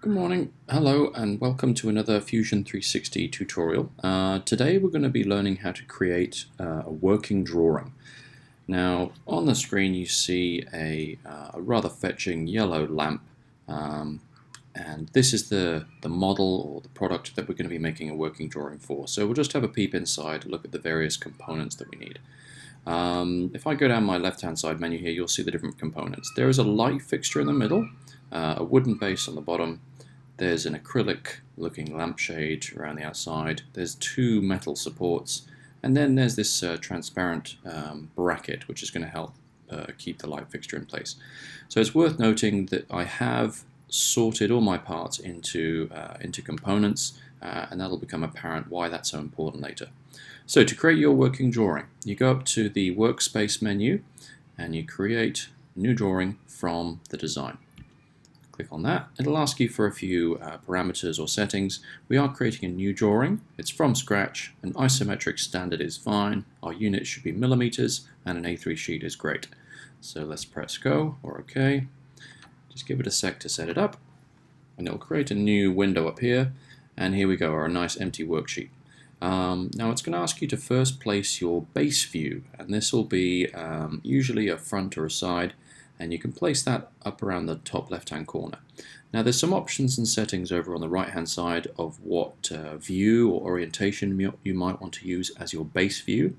Good morning, hello and welcome to another Fusion 360 tutorial. Today we're going to be learning how to create a working drawing. Now on the screen you see a rather fetching yellow lamp, and this is the model or the product that we're going to be making a working drawing for. So we'll just have a peep inside, look at the various components that we need. If I go down my left hand side menu here, you'll see the different components. There is a light fixture in the middle, a wooden base on the bottom. There's an acrylic looking lampshade around the outside, there's two metal supports, and then there's this transparent bracket which is going to help keep the light fixture in place. So it's worth noting that I have sorted all my parts into components, and that'll become apparent why that's so important later. So to create your working drawing, you go up to the workspace menu and you create new drawing from the design. Click on that. It'll ask you for a few parameters or settings. We are creating a new drawing. It's from scratch. An isometric standard is fine. Our units should be millimeters, and an A3 sheet is great. So let's press go or OK. Just give it a sec to set it up, and it'll create a new window up here. And here we go, our nice empty worksheet. Now it's going to ask you to first place your base view, and this will be usually a front or a side. And you can place that up around the top left hand corner. Now there's some options and settings over on the right hand side of what view or orientation you might want to use as your base view,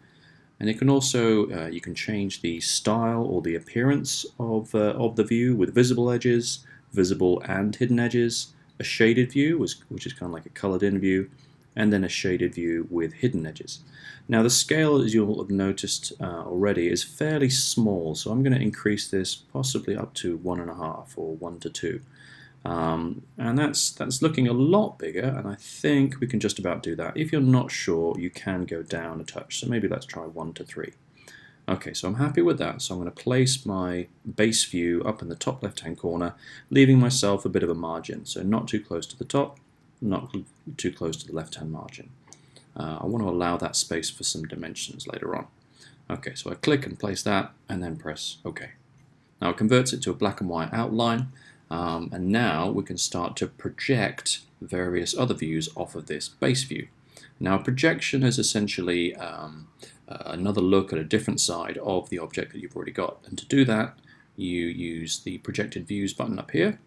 and it can also you can change the style or the appearance of the view with visible edges, visible and hidden edges, a shaded view which is kind of like a colored in view, and then a shaded view with hidden edges. Now the scale, as you'll have noticed already, is fairly small, so I'm going to increase this possibly up to 1.5 or 1 to 2. And that's looking a lot bigger, and I think we can just about do that. If you're not sure, you can go down a touch, so maybe let's try 1 to 3. Okay, so I'm happy with that, so I'm going to place my base view up in the top left hand corner, leaving myself a bit of a margin, so not too close to the top, not too close to the left hand margin. I want to allow that space for some dimensions later on. Okay, so I click and place that and then press OK. Now it converts it to a black and white outline, and now we can start to project various other views off of this base view. Now a projection is essentially another look at a different side of the object that you've already got, and to do that you use the projected views button up here.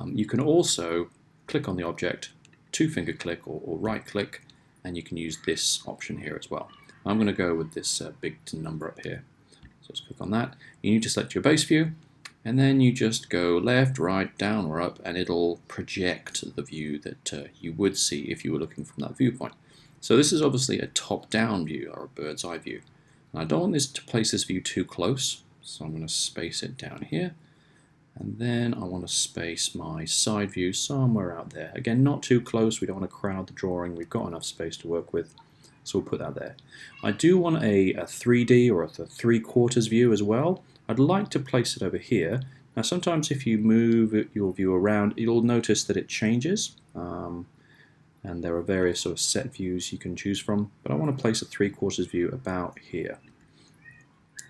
You can also click on the object, two-finger click or right click, and you can use this option here as well. I'm going to go with this big number up here. So let's click on that. You need to select your base view, and then you just go left, right, down or up, and it'll project the view that you would see if you were looking from that viewpoint. So this is obviously a top-down view or a bird's eye view. Now I don't want this to place this view too close, so I'm going to space it down here. And then I want to space my side view somewhere out there. Again, not too close, we don't want to crowd the drawing, we've got enough space to work with, so we'll put that there. I do want a 3D or a 3/4 view as well. I'd like to place it over here. Now sometimes if you move your view around, you'll notice that it changes, and there are various sort of set views you can choose from, but I want to place a 3/4 view about here.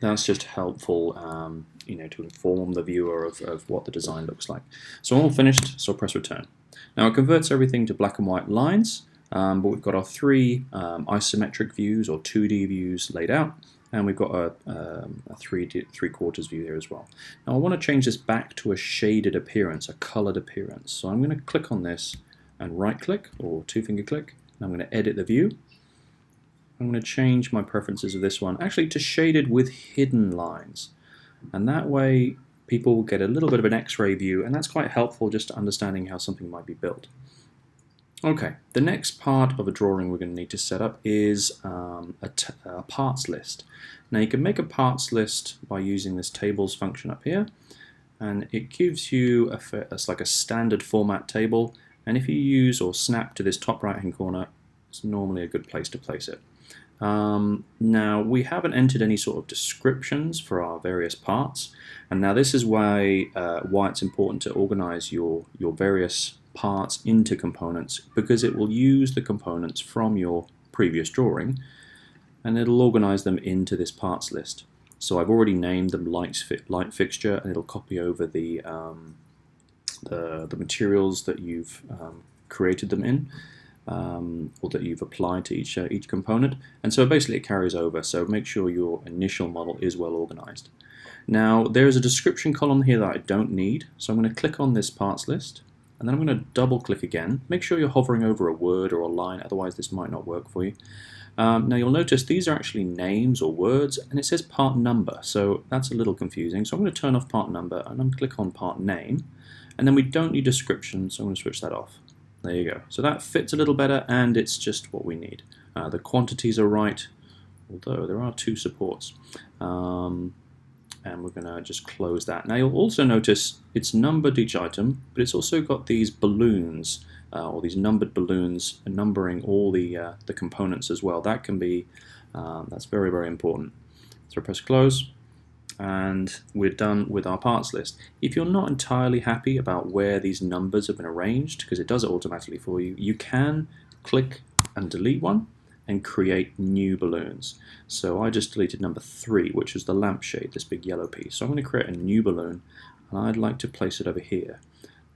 That's just helpful to inform the viewer of what the design looks like. So I'm all finished, so I'll press return. Now it converts everything to black and white lines, but we've got our three isometric views or 2D views laid out, and we've got a 3/4 view here as well. Now I want to change this back to a shaded appearance, a colored appearance. So I'm going to click on this and right click or two-finger click, and I'm going to edit the view. I'm going to change my preferences of this one actually to shaded with hidden lines, and that way people will get a little bit of an X-ray view, and that's quite helpful just to understanding how something might be built. Okay, the next part of a drawing we're going to need to set up is a parts list. Now you can make a parts list by using this tables function up here, and it gives you it's like a standard format table, and if you use or snap to this top right hand corner, it's normally a good place to place it. Now we haven't entered any sort of descriptions for our various parts, and now this is why it's important to organize your various parts into components, because it will use the components from your previous drawing and it'll organize them into this parts list. So I've already named them light fixture, and it'll copy over the the materials that you've created them in, or that you've applied to each component, and so basically it carries over, so make sure your initial model is well organized. Now there is a description column here that I don't need, so I'm going to click on this parts list, and then I'm going to double click again. Make sure you're hovering over a word or a line, otherwise this might not work for you. Now you'll notice these are actually names or words, and it says part number, so that's a little confusing. So I'm going to turn off part number, and I'm going to click on part name, and then we don't need description, so I'm going to switch that off. There you go. So that fits a little better, and it's just what we need. The quantities are right, although there are 2 supports. And we're going to just close that. Now you'll also notice it's numbered each item, but it's also got these balloons, or these numbered balloons, numbering all the components as well. That can be, that's very, very important. So press close, and we're done with our parts list. If you're not entirely happy about where these numbers have been arranged, because it does it automatically for you, you can click and delete one and create new balloons. So I just deleted number 3, which was the lampshade, this big yellow piece. So I'm going to create a new balloon, and I'd like to place it over here.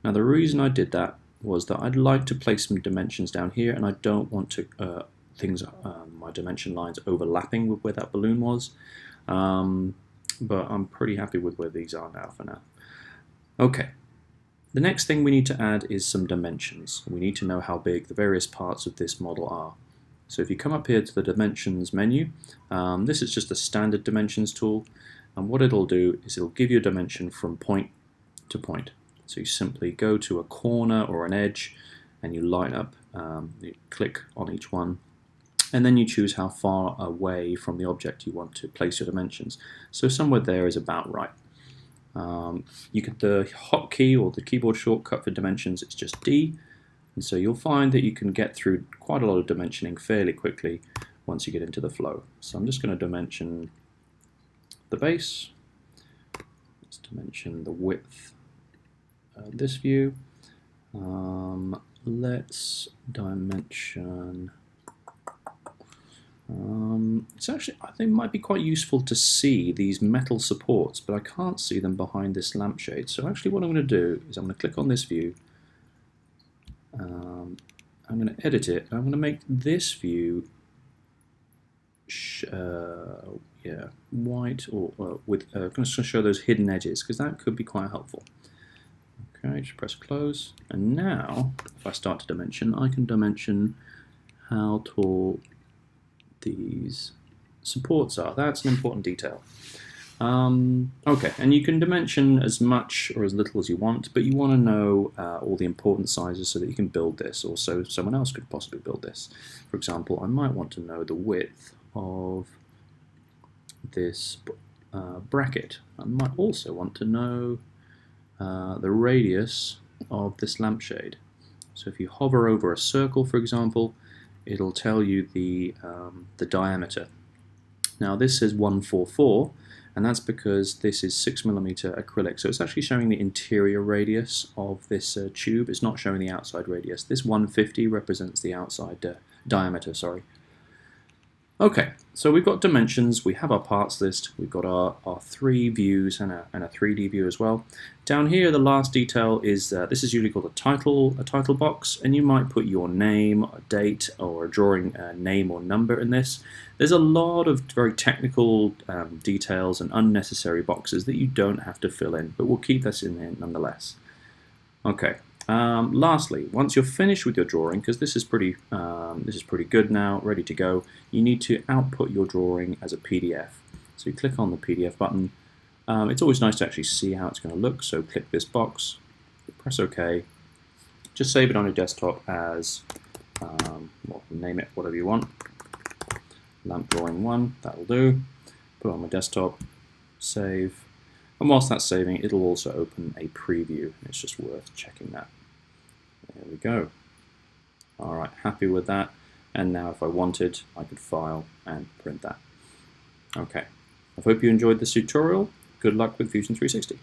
Now the reason I did that was that I'd like to place some dimensions down here, and I don't want to my dimension lines overlapping with where that balloon was. But I'm pretty happy with where these are now for now. Okay, the next thing we need to add is some dimensions. We need to know how big the various parts of this model are. So if you come up here to the dimensions menu, this is just a standard dimensions tool, and what it'll do is it'll give you a dimension from point to point. So you simply go to a corner or an edge, and you line up, you click on each one, and then you choose how far away from the object you want to place your dimensions. So somewhere there is about right. You get the hotkey or the keyboard shortcut for dimensions, it's just D, and so you'll find that you can get through quite a lot of dimensioning fairly quickly once you get into the flow. So I'm just going to dimension the base, let's dimension the width, this view, let's dimension, it's actually, I think it might be quite useful to see these metal supports, but I can't see them behind this lampshade. So actually what I'm going to do is I'm going to click on this view, I'm going to edit it, and I'm going to make this view white, or with I'm going to show those hidden edges, because that could be quite helpful. Okay, just press close, and now if I start to dimension, I can dimension how tall these supports are. That's an important detail. Okay, and you can dimension as much or as little as you want, but you want to know all the important sizes so that you can build this, or so someone else could possibly build this. For example, I might want to know the width of this bracket. I might also want to know the radius of this lampshade. So if you hover over a circle, for example, it'll tell you the diameter. Now this is 144, and that's because this is 6mm acrylic, so it's actually showing the interior radius of this tube. It's not showing the outside radius. This 150 represents the outside diameter, sorry. Okay, so we've got dimensions, we have our parts list, we've got our 3 views and a 3D view as well. Down here, the last detail is, this is usually called a title box, and you might put your name, a date, or a drawing name or number in this. There's a lot of very technical details and unnecessary boxes that you don't have to fill in, but we'll keep this in there nonetheless. Okay. Lastly, once you're finished with your drawing, because this is pretty good now, ready to go, you need to output your drawing as a PDF. So you click on the PDF button. It's always nice to actually see how it's going to look, so click this box, press OK, just save it on your desktop as, well, name it whatever you want, lamp drawing 1, that'll do, put it on my desktop, save, and whilst that's saving, it'll also open a preview. It's just worth checking that. There we go. Alright, happy with that. And now if I wanted, I could file and print that. Okay, I hope you enjoyed this tutorial. Good luck with Fusion 360.